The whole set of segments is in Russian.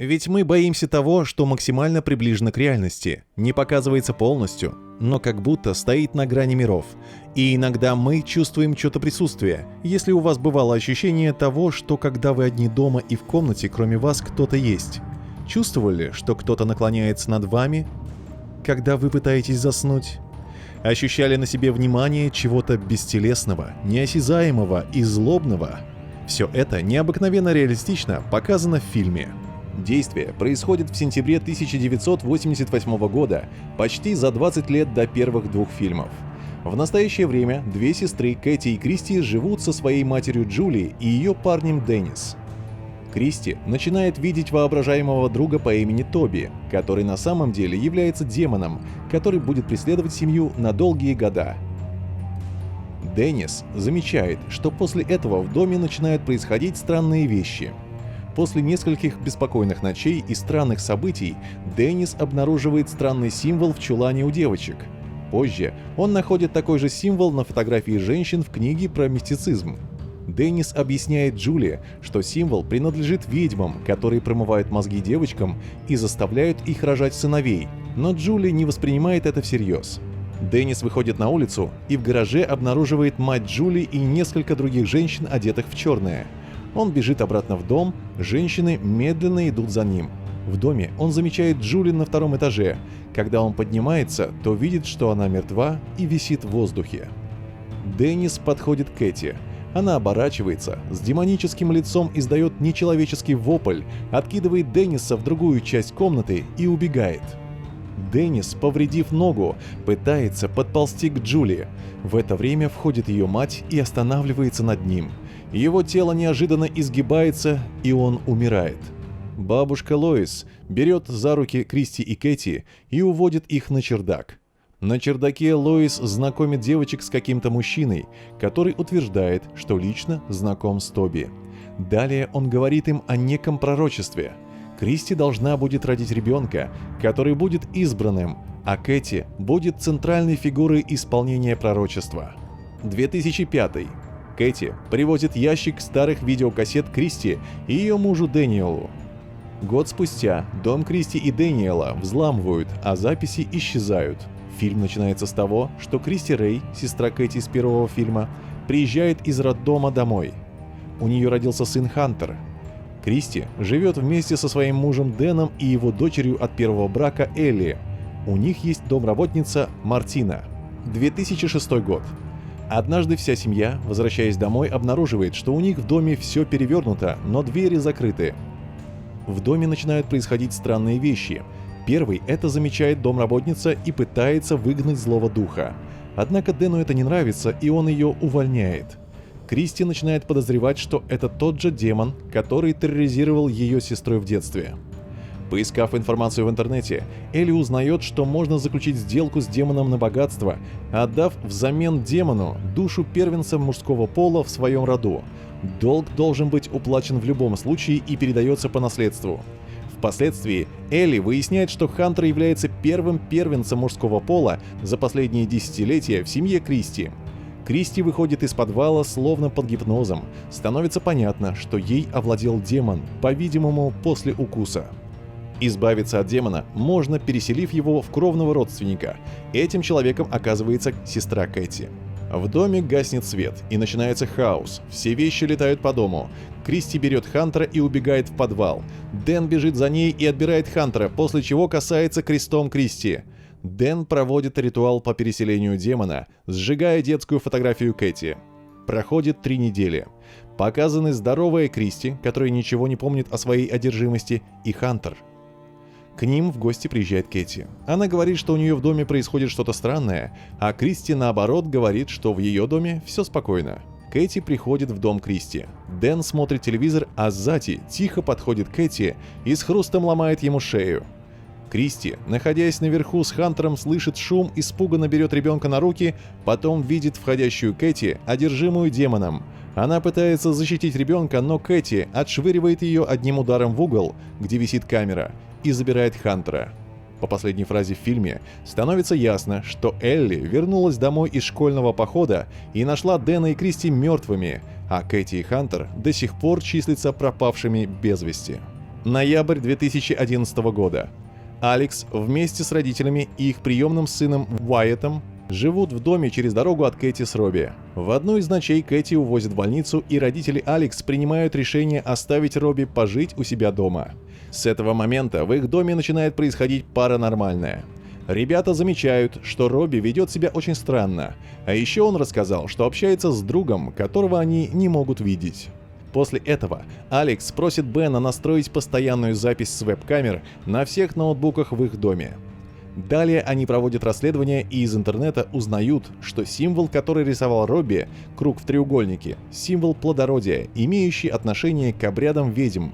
Ведь мы боимся того, что максимально приближено к реальности, не показывается полностью, но как будто стоит на грани миров. И иногда мы чувствуем чьё-то присутствие. Если у вас бывало ощущение того, что когда вы одни дома и в комнате, кроме вас кто-то есть. Чувствовали, что кто-то наклоняется над вами, когда вы пытаетесь заснуть? Ощущали на себе внимание чего-то бестелесного, неосязаемого и злобного? Все это необыкновенно реалистично показано в фильме. Действие происходит в сентябре 1988 года, почти за 20 лет до первых двух фильмов. В настоящее время две сестры Кэти и Кристи живут со своей матерью Джули и ее парнем Деннис. Кристи начинает видеть воображаемого друга по имени Тоби, который на самом деле является демоном, который будет преследовать семью на долгие года. Деннис замечает, что после этого в доме начинают происходить странные вещи. После нескольких беспокойных ночей и странных событий Деннис обнаруживает странный символ в чулане у девочек. Позже он находит такой же символ на фотографии женщин в книге про мистицизм. Деннис объясняет Джули, что символ принадлежит ведьмам, которые промывают мозги девочкам и заставляют их рожать сыновей, но Джули не воспринимает это всерьез. Деннис выходит на улицу и в гараже обнаруживает мать Джули и несколько других женщин, одетых в черное. Он бежит обратно в дом, женщины медленно идут за ним. В доме он замечает Джули на втором этаже. Когда он поднимается, то видит, что она мертва и висит в воздухе. Деннис подходит к Кэти. Она оборачивается, с демоническим лицом издает нечеловеческий вопль, откидывает Денниса в другую часть комнаты и убегает. Деннис, повредив ногу, пытается подползти к Джули. В это время входит ее мать и останавливается над ним. Его тело неожиданно изгибается, и он умирает. Бабушка Лоис берет за руки Кристи и Кэти и уводит их на чердак. На чердаке Лоис знакомит девочек с каким-то мужчиной, который утверждает, что лично знаком с Тоби. Далее он говорит им о неком пророчестве. Кристи должна будет родить ребенка, который будет избранным, а Кэти будет центральной фигурой исполнения пророчества. 2005. Кэти привозит ящик старых видеокассет Кристи и ее мужу Дэниелу. Год спустя дом Кристи и Дэниела взламывают, а записи исчезают. Фильм начинается с того, что Кристи Рэй, сестра Кэти из первого фильма, приезжает из роддома домой. У нее родился сын Хантер. Кристи живет вместе со своим мужем Дэном и его дочерью от первого брака Элли. У них есть домработница Мартина. 2006 год. Однажды вся семья, возвращаясь домой, обнаруживает, что у них в доме все перевернуто, но двери закрыты. В доме начинают происходить странные вещи. Первый это замечает домработница и пытается выгнать злого духа. Однако Дэну это не нравится, и он ее увольняет. Кристи начинает подозревать, что это тот же демон, который терроризировал ее сестрой в детстве. Поискав информацию в интернете, Элли узнает, что можно заключить сделку с демоном на богатство, отдав взамен демону душу первенца мужского пола в своем роду. Долг должен быть уплачен в любом случае и передается по наследству. Впоследствии Элли выясняет, что Хантер является первым первенцем мужского пола за последние десятилетия в семье Кристи. Кристи выходит из подвала словно под гипнозом. Становится понятно, что ей овладел демон, по-видимому, после укуса. Избавиться от демона можно, переселив его в кровного родственника. Этим человеком оказывается сестра Кэти. В доме гаснет свет, и начинается хаос. Все вещи летают по дому. Кристи берет Хантера и убегает в подвал. Дэн бежит за ней и отбирает Хантера, после чего касается крестом Кристи. Дэн проводит ритуал по переселению демона, сжигая детскую фотографию Кэти. Проходит 3 недели. Показаны здоровая Кристи, которая ничего не помнит о своей одержимости, и Хантер. К ним в гости приезжает Кэти. Она говорит, что у нее в доме происходит что-то странное, а Кристи, наоборот, говорит, что в ее доме все спокойно. Кэти приходит в дом Кристи. Дэн смотрит телевизор, а сзади тихо подходит Кэти и с хрустом ломает ему шею. Кристи, находясь наверху с Хантером, слышит шум, испуганно берет ребенка на руки, потом видит входящую Кэти, одержимую демоном. Она пытается защитить ребенка, но Кэти отшвыривает ее одним ударом в угол, где висит камера, и забирает Хантера. По последней фразе в фильме становится ясно, что Элли вернулась домой из школьного похода и нашла Дэна и Кристи мертвыми, а Кэти и Хантер до сих пор числятся пропавшими без вести. Ноябрь 2011 года. Алекс вместе с родителями и их приемным сыном Уайетом живут в доме через дорогу от Кэти с Робби. В одну из ночей Кэти увозят в больницу, и родители Алекс принимают решение оставить Робби пожить у себя дома. С этого момента в их доме начинает происходить паранормальное. Ребята замечают, что Робби ведет себя очень странно, а еще он рассказал, что общается с другом, которого они не могут видеть. После этого Алекс просит Бена настроить постоянную запись с веб-камер на всех ноутбуках в их доме. Далее они проводят расследование и из интернета узнают, что символ, который рисовал Робби, круг в треугольнике, символ плодородия, имеющий отношение к обрядам ведьм.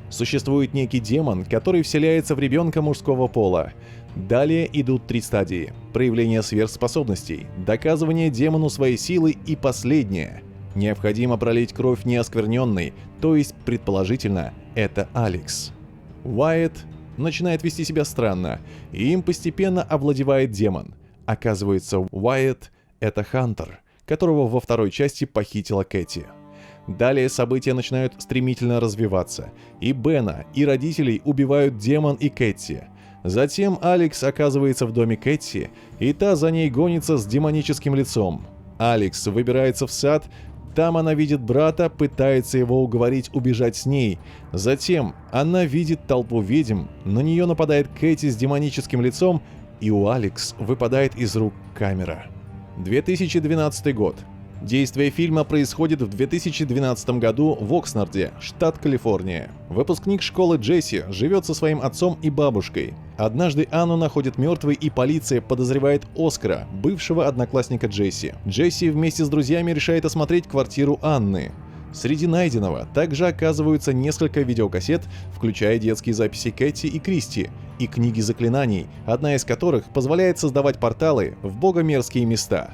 Существует некий демон, который вселяется в ребенка мужского пола. Далее идут 3 стадии: проявление сверхспособностей, доказывание демону своей силы и последнее — необходимо пролить кровь неоскверненной, то есть, предположительно, это Алекс. Уайет начинает вести себя странно, и им постепенно овладевает демон. Оказывается, Уайет — это Хантер, которого во второй части похитила Кэти. Далее события начинают стремительно развиваться, и Бена, и родителей убивают демон и Кэти. Затем Алекс оказывается в доме Кэти, и та за ней гонится с демоническим лицом. Алекс выбирается в сад. Там она видит брата, пытается его уговорить убежать с ней. Затем она видит толпу ведьм, на нее нападает Кэти с демоническим лицом, и у Алекс выпадает из рук камера. 2012 год. Действие фильма происходит в 2012 году в Окснарде, штат Калифорния. Выпускник школы Джесси живет со своим отцом и бабушкой. Однажды Анну находят мертвой, и полиция подозревает Оскара, бывшего одноклассника Джесси. Джесси вместе с друзьями решает осмотреть квартиру Анны. Среди найденного также оказываются несколько видеокассет, включая детские записи Кэти и Кристи, и книги заклинаний, одна из которых позволяет создавать порталы в богомерзкие места.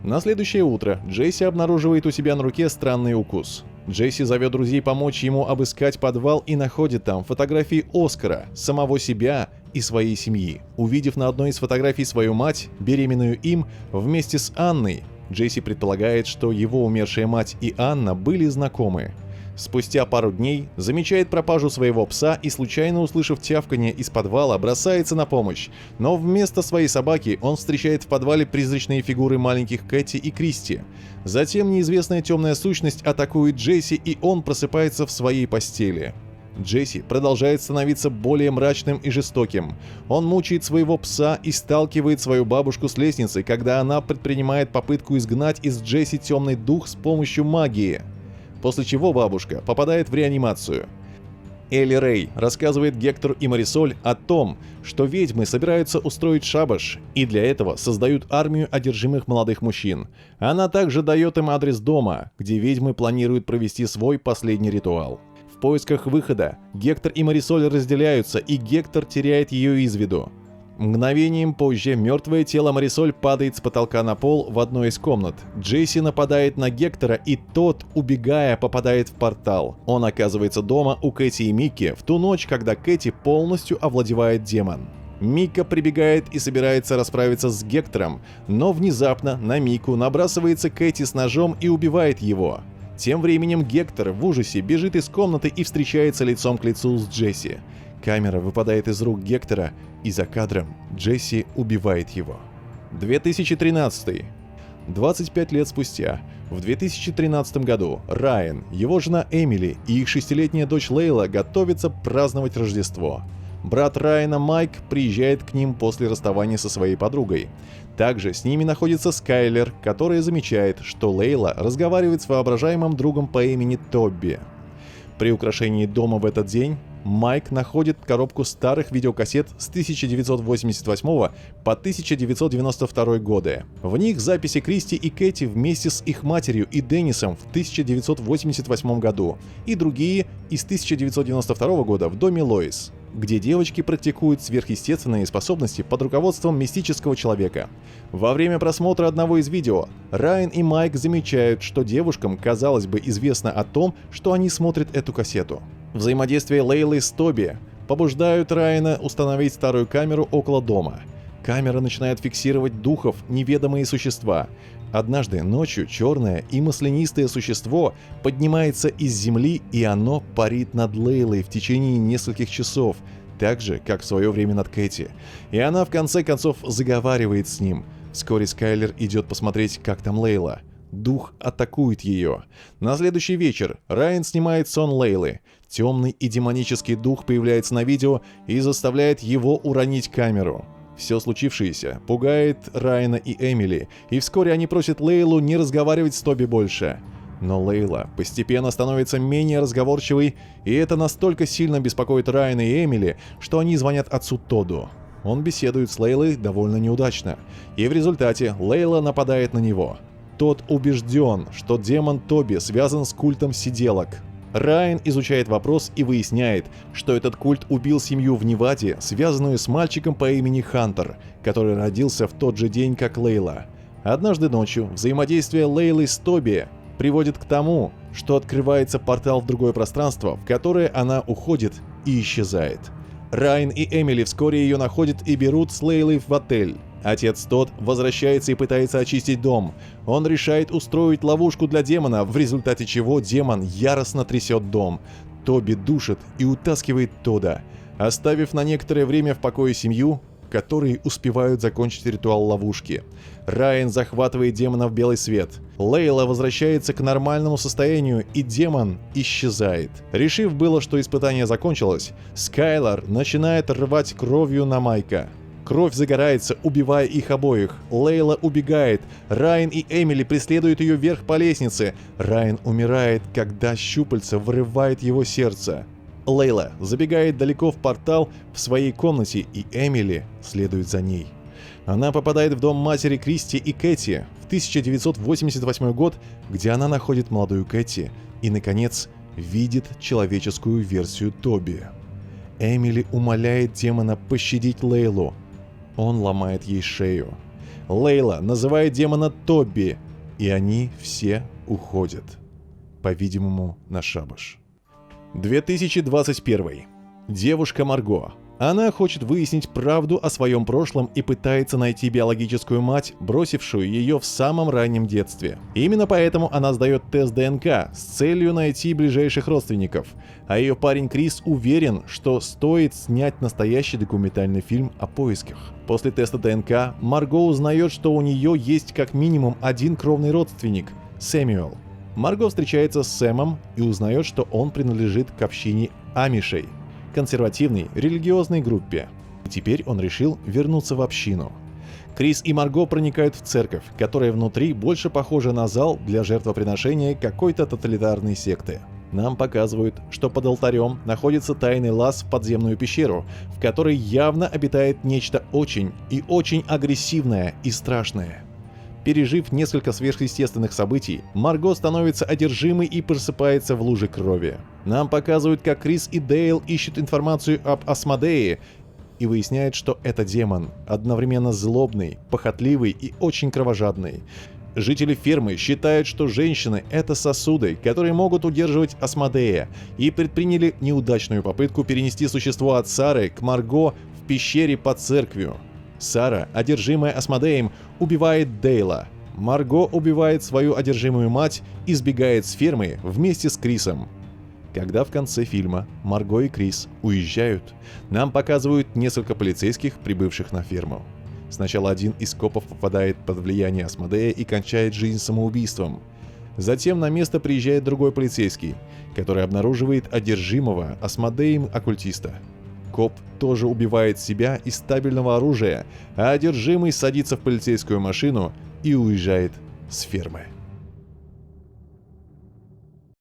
На следующее утро Джесси обнаруживает у себя на руке странный укус. Джесси зовет друзей помочь ему обыскать подвал и находит там фотографии Оскара, самого себя и своей семьи. Увидев на одной из фотографий свою мать, беременную им, вместе с Анной, Джесси предполагает, что его умершая мать и Анна были знакомы. Спустя пару дней замечает пропажу своего пса и, случайно услышав тявканье из подвала, бросается на помощь. Но вместо своей собаки он встречает в подвале призрачные фигуры маленьких Кэти и Кристи. Затем неизвестная темная сущность атакует Джесси, и он просыпается в своей постели. Джесси продолжает становиться более мрачным и жестоким. Он мучает своего пса и сталкивает свою бабушку с лестницы, когда она предпринимает попытку изгнать из Джесси темный дух с помощью магии. После чего бабушка попадает в реанимацию. Элли Рэй рассказывает Гектору и Марисоль о том, что ведьмы собираются устроить шабаш, и для этого создают армию одержимых молодых мужчин. Она также дает им адрес дома, где ведьмы планируют провести свой последний ритуал. В поисках выхода Гектор и Марисоль разделяются, и Гектор теряет ее из виду. Мгновением позже мертвое тело Марисоль падает с потолка на пол в одной из комнат. Джесси нападает на Гектора, и тот, убегая, попадает в портал. Он оказывается дома у Кэти и Микки в ту ночь, когда Кэти полностью овладевает демон. Микка прибегает и собирается расправиться с Гектором, но внезапно на Микку набрасывается Кэти с ножом и убивает его. Тем временем Гектор в ужасе бежит из комнаты и встречается лицом к лицу с Джесси. Камера выпадает из рук Гектора, и за кадром Джесси убивает его. 2013. 25 лет спустя, в 2013 году, Райан, его жена Эмили и их 6-летняя дочь Лейла готовятся праздновать Рождество. Брат Райана Майк приезжает к ним после расставания со своей подругой. Также с ними находится Скайлер, которая замечает, что Лейла разговаривает с воображаемым другом по имени Тобби. При украшении дома в этот день Майк находит коробку старых видеокассет с 1988 по 1992 годы. В них записи Кристи и Кэти вместе с их матерью и Деннисом в 1988 году и другие из 1992 года в доме Лоис, где девочки практикуют сверхъестественные способности под руководством мистического человека. Во время просмотра одного из видео Райан и Майк замечают, что девушкам, казалось бы, известно о том, что они смотрят эту кассету. Взаимодействие Лейлы с Тоби побуждают Райана установить старую камеру около дома. Камера начинает фиксировать духов, неведомые существа. Однажды ночью черное и маслянистое существо поднимается из земли, и оно парит над Лейлой в течение нескольких часов, так же, как в свое время над Кэти. И она в конце концов заговаривает с ним. Вскоре Скайлер идет посмотреть, как там Лейла. Дух атакует ее. На следующий вечер Райан снимает сон Лейлы. Темный и демонический дух появляется на видео и заставляет его уронить камеру. Все случившееся пугает Райана и Эмили, и вскоре они просят Лейлу не разговаривать с Тоби больше. Но Лейла постепенно становится менее разговорчивой, и это настолько сильно беспокоит Райана и Эмили, что они звонят отцу Тодду. Он беседует с Лейлой довольно неудачно, и в результате Лейла нападает на него. Тот убежден, что демон Тоби связан с культом сиделок. Райан изучает вопрос и выясняет, что этот культ убил семью в Неваде, связанную с мальчиком по имени Хантер, который родился в тот же день, как Лейла. Однажды ночью взаимодействие Лейлы с Тоби приводит к тому, что открывается портал в другое пространство, в которое она уходит и исчезает. Райан и Эмили вскоре ее находят и берут с Лейлой в отель. Отец Тодд возвращается и пытается очистить дом. Он решает устроить ловушку для демона, в результате чего демон яростно трясет дом. Тоби душит и утаскивает Тодда, оставив на некоторое время в покое семью, которые успевают закончить ритуал ловушки. Райан захватывает демона в белый свет. Лейла возвращается к нормальному состоянию, и демон исчезает. Решив было, что испытание закончилось, Скайлер начинает рвать кровью на Майка. Кровь загорается, убивая их обоих. Лейла убегает. Райан и Эмили преследуют ее вверх по лестнице. Райан умирает, когда щупальце вырывает его сердце. Лейла забегает далеко в портал в своей комнате, и Эмили следует за ней. Она попадает в дом матери Кристи и Кэти в 1988 год, где она находит молодую Кэти и, наконец, видит человеческую версию Тоби. Эмили умоляет демона пощадить Лейлу. Он ломает ей шею. Лейла называет демона Тоби, и они все уходят. По-видимому, на шабаш. 2021. Девушка Марго. Она хочет выяснить правду о своем прошлом и пытается найти биологическую мать, бросившую ее в самом раннем детстве. Именно поэтому она сдает тест ДНК с целью найти ближайших родственников. А ее парень Крис уверен, что стоит снять настоящий документальный фильм о поисках. После теста ДНК Марго узнает, что у нее есть как минимум один кровный родственник – Сэмюэл. Марго встречается с Сэмом и узнает, что он принадлежит к общине амишей, консервативной религиозной группе. И теперь он решил вернуться в общину. Крис и Марго проникают в церковь, которая внутри больше похожа на зал для жертвоприношения какой-то тоталитарной секты. Нам показывают, что под алтарем находится тайный лаз в подземную пещеру, в которой явно обитает нечто очень и очень агрессивное и страшное. Пережив несколько сверхъестественных событий, Марго становится одержимой и просыпается в луже крови. Нам показывают, как Крис и Дейл ищут информацию об Асмодее и выясняют, что это демон, одновременно злобный, похотливый и очень кровожадный. Жители фермы считают, что женщины — это сосуды, которые могут удерживать Асмодея, и предприняли неудачную попытку перенести существо от Сары к Марго в пещере под церковью. Сара, одержимая Асмодеем, убивает Дейла. Марго убивает свою одержимую мать и сбегает с фермы вместе с Крисом. Когда в конце фильма Марго и Крис уезжают, нам показывают несколько полицейских, прибывших на ферму. Сначала один из копов попадает под влияние Асмодея и кончает жизнь самоубийством. Затем на место приезжает другой полицейский, который обнаруживает одержимого Асмодеем оккультиста. Коп тоже убивает себя из стабильного оружия, а одержимый садится в полицейскую машину и уезжает с фермы.